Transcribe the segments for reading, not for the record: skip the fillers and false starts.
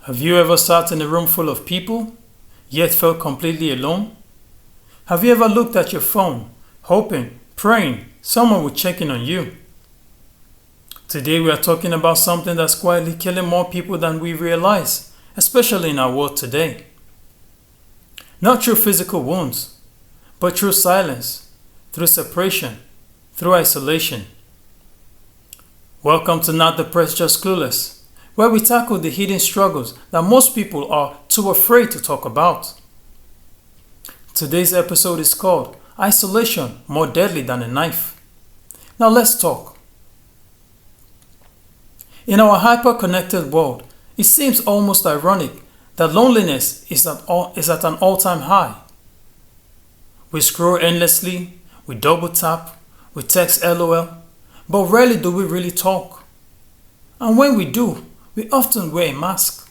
Have you ever sat in a room full of people, yet felt completely alone? Have you ever looked at your phone, hoping, praying someone would check in on you? Today we are talking about something that's quietly killing more people than we realize, especially in our world today. Not through physical wounds, but through silence, through separation, through isolation. Welcome to Not Depressed, Just Clueless, where we tackle the hidden struggles that most people are too afraid to talk about. Today's episode is called Isolation More Deadly Than a Knife. Now let's talk. In our hyper-connected world, it seems almost ironic that loneliness is at an all-time high. We scroll endlessly, we double tap, we text LOL, but rarely do we really talk. And when we do, we often wear a mask.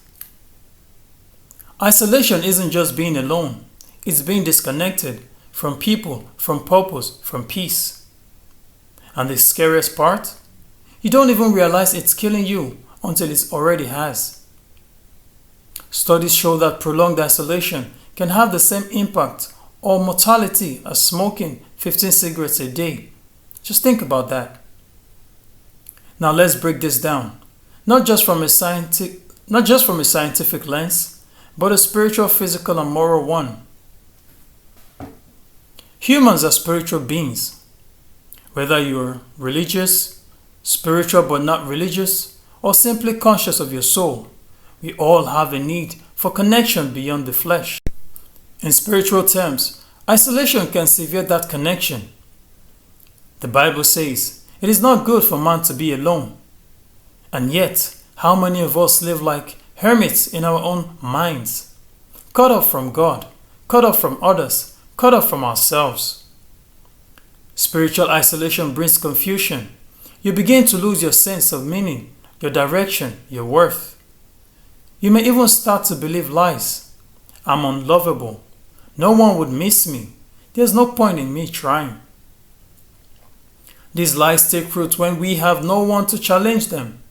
Isolation isn't just being alone, it's being disconnected from people, from purpose, from peace. And the scariest part? You don't even realize it's killing you until it already has. Studies show that prolonged isolation can have the same impact or mortality as smoking 15 cigarettes a day. Just think about that. Now let's break this down, not just from a scientific lens, but a spiritual, physical, and moral one. Humans are spiritual beings. Whether you're religious, spiritual but not religious, or simply conscious of your soul, we all have a need for connection beyond the flesh. In spiritual terms, isolation can sever that connection. The Bible says, "It is not good for man to be alone." And yet, how many of us live like hermits in our own minds, cut off from God, cut off from others, cut off from ourselves? Spiritual isolation brings confusion. You begin to lose your sense of meaning, your direction, your worth. You may even start to believe lies. I'm unlovable. No one would miss me. There's no point in me trying. These lies take root when we have no one to challenge them.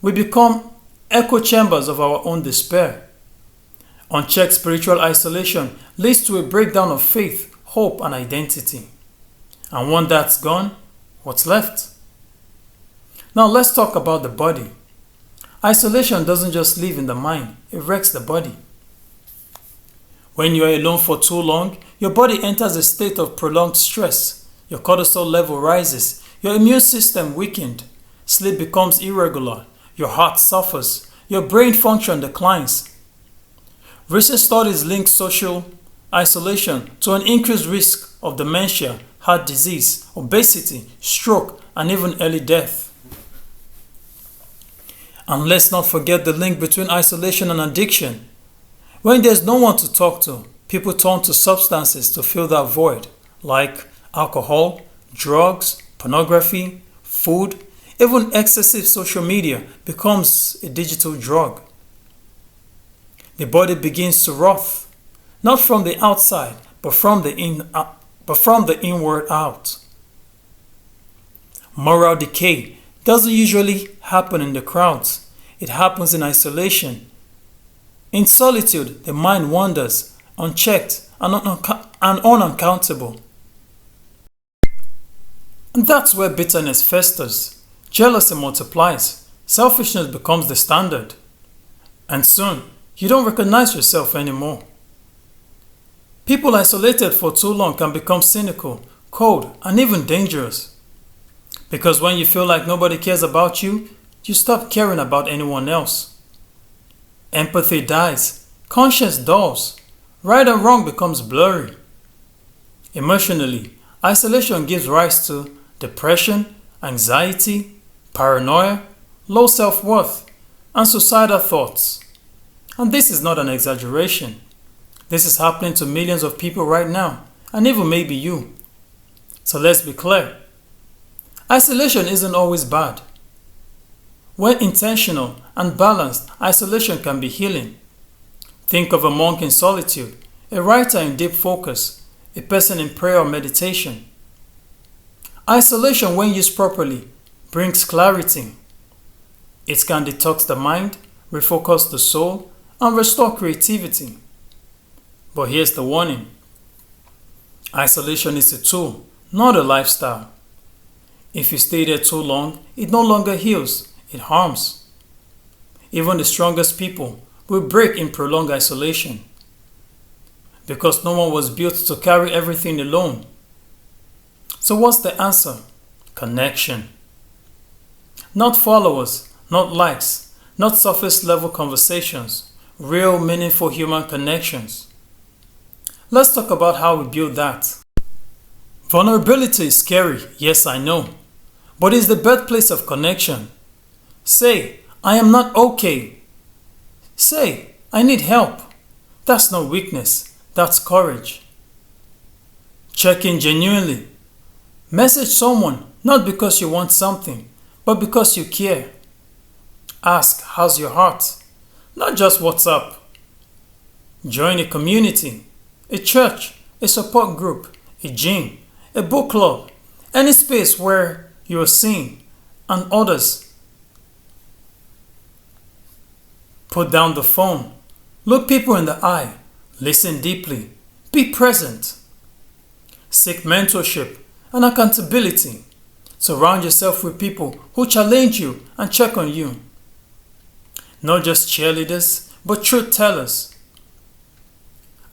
We become echo chambers of our own despair. Unchecked spiritual isolation leads to a breakdown of faith, hope, and identity. And when that's gone, what's left? Now let's talk about the body. Isolation doesn't just live in the mind, it wrecks the body. When you are alone for too long, your body enters a state of prolonged stress. Your cortisol level rises, your immune system weakened, sleep becomes irregular, your heart suffers, your brain function declines. Recent studies link social isolation to an increased risk of dementia, heart disease, obesity, stroke, and even early death. And let's not forget the link between isolation and addiction. When there's no one to talk to, people turn to substances to fill that void, like alcohol, drugs, pornography, food, even excessive social media becomes a digital drug. The body begins to rot, not from the outside, but from the inward out. Moral decay doesn't usually happen in the crowds. It happens in isolation. In solitude, the mind wanders, unchecked and unaccountable. And that's where bitterness festers, jealousy multiplies, selfishness becomes the standard. And soon, you don't recognize yourself anymore. People isolated for too long can become cynical, cold, and even dangerous. Because when you feel like nobody cares about you, you stop caring about anyone else. Empathy dies, conscience dulls, right and wrong becomes blurry. Emotionally, isolation gives rise to depression, anxiety, paranoia, low self-worth, and suicidal thoughts. And this is not an exaggeration. This is happening to millions of people right now, and even maybe you. So let's be clear. Isolation isn't always bad. When intentional and balanced, isolation can be healing. Think of a monk in solitude, a writer in deep focus, a person in prayer or meditation. Isolation, when used properly, brings clarity. It can detox the mind, refocus the soul, and restore creativity. But here's the warning. Isolation is a tool, not a lifestyle. If you stay there too long, it no longer heals, it harms. Even the strongest people will break in prolonged isolation because no one was built to carry everything alone. So what's the answer? Connection. Not followers, not likes, not surface level conversations, real meaningful human connections. Let's talk about how we build that. Vulnerability is scary, yes I know, but it's the birthplace of connection. Say, I am not okay. Say, I need help. That's not weakness, that's courage. Check in genuinely. Message someone not because you want something, but because you care. Ask, how's your heart? Not just what's up. Join a community, a church, a support group, a gym, a book club, any space where you are seen and others. Put down the phone. Look people in the eye. Listen deeply. Be present. Seek mentorship and accountability. Surround yourself with people who challenge you and check on you. Not just cheerleaders, but truth tellers.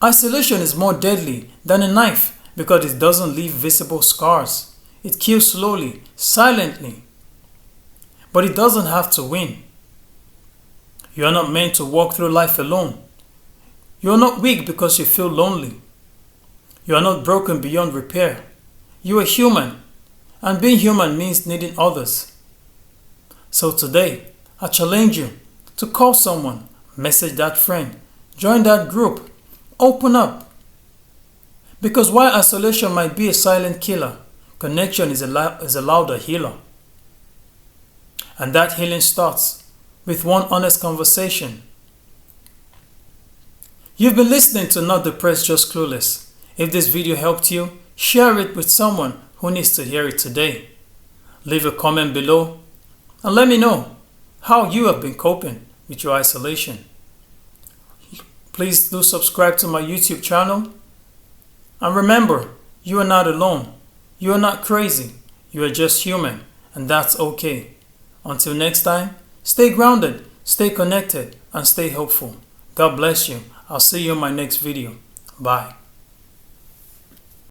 Isolation is more deadly than a knife because it doesn't leave visible scars. It kills slowly, silently. But it doesn't have to win. You are not meant to walk through life alone. You are not weak because you feel lonely. You are not broken beyond repair. You are human, and being human means needing others. So today, I challenge you to call someone, message that friend, join that group, open up. Because while isolation might be a silent killer, connection is a louder healer. And that healing starts with one honest conversation. You've been listening to Not Depressed, Just Clueless. If this video helped you, share it with someone who needs to hear it today. Leave a comment below and let me know how you have been coping with your isolation. Please do subscribe to my YouTube channel. And remember, you are not alone. You are not crazy. You are just human, and that's okay. Until next time, stay grounded, stay connected, and stay hopeful. God bless you. I'll see you in my next video. Bye.